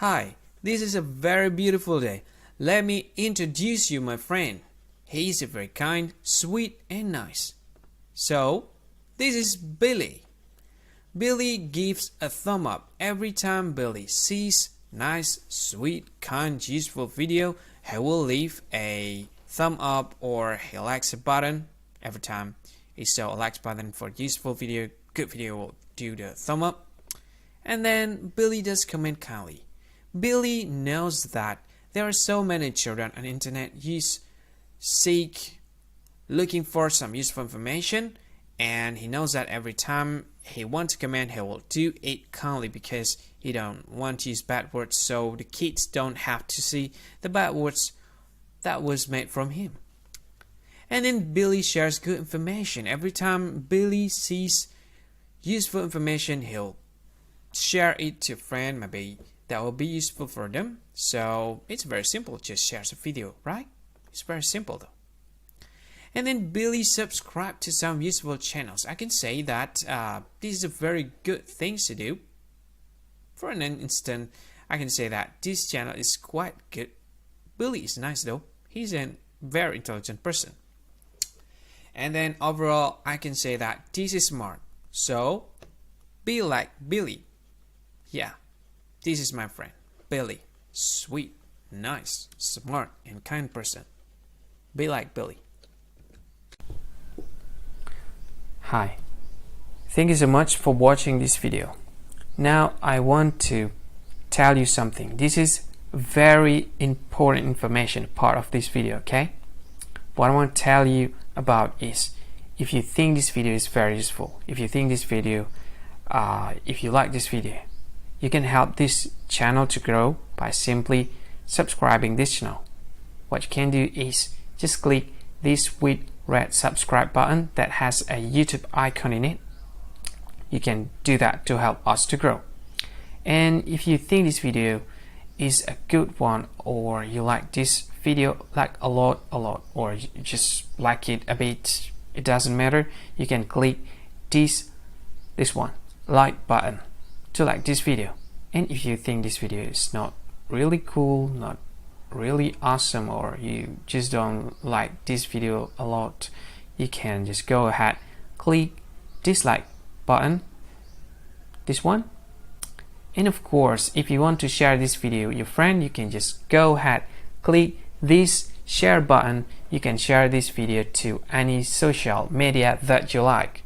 Hi, this is a very beautiful day. Let me introduce you my friend. He is very kind, sweet and nice. So, this is Billy. Billy gives a thumb up every time Billy sees nice, sweet, kind, useful video. He will leave a thumb up or he likes a button every time he saw a like button for useful video, good video will do the thumb up. And then Billy does comment kindly. Billy knows that there are so many children on the internet looking for some useful information, and he knows that every time he wants to comment, he will do it kindly because he don't want to use bad words, so the kids don't have to see the bad words that was made from him. And then Billy shares good information. Every time Billy sees useful information, he'll share it to a friend, maybe that will be useful for them. So it's very simple, just share the video, right? It's very simple though. And then Billy subscribed to some useful channels. I can say that this is a very good thing to do. For an instant, I can say that this channel is quite good. Billy is nice though. He's a very intelligent person. And then overall, I can say that this is smart. So, be like Billy. Yeah, this is my friend, Billy. Sweet, nice, smart, and kind person. Be like Billy. Hi. Thank you so much for watching this video. Now I want to tell you something. This is very important information part of this video, okay? What I want to tell you about is, if you think this video is very useful, if you think this video, if you like this video, you can help this channel to grow by simply subscribing this channel. What you can do is just click this sweet red subscribe button that has a YouTube icon in it. You can do that to help us to grow. And if you think this video is a good one, or you like this video like a lot, or you just like it a bit, it doesn't matter, you can click this one, like button, to like this video. And if you think this video is not really cool, not really awesome, or you just don't like this video a lot, you can just go ahead, click dislike button, this one. And of course, if you want to share this video with your friend, you can just go ahead, click this share button. You can share this video to any social media that you like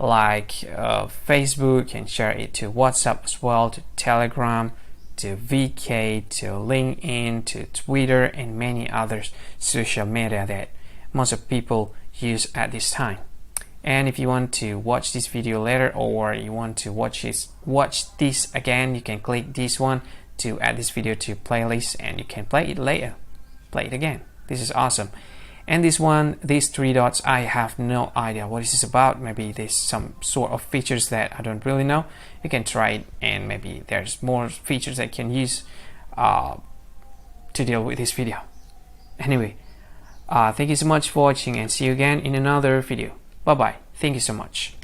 Facebook. You can share it to WhatsApp as well, to Telegram, to VK, to LinkedIn, to Twitter, and many other social media that most of people use at this time. And if you want to watch this video later, or you want to watch this again, you can click this one to add this video to playlist, and you can play it later, play it again. This is awesome. And this one, these three dots, I have no idea what this is about. Maybe there's some sort of features that I don't really know. You can try it, and maybe there's more features that you can use to deal with this video. Anyway, thank you so much for watching, and see you again in another video. Bye bye. Thank you so much.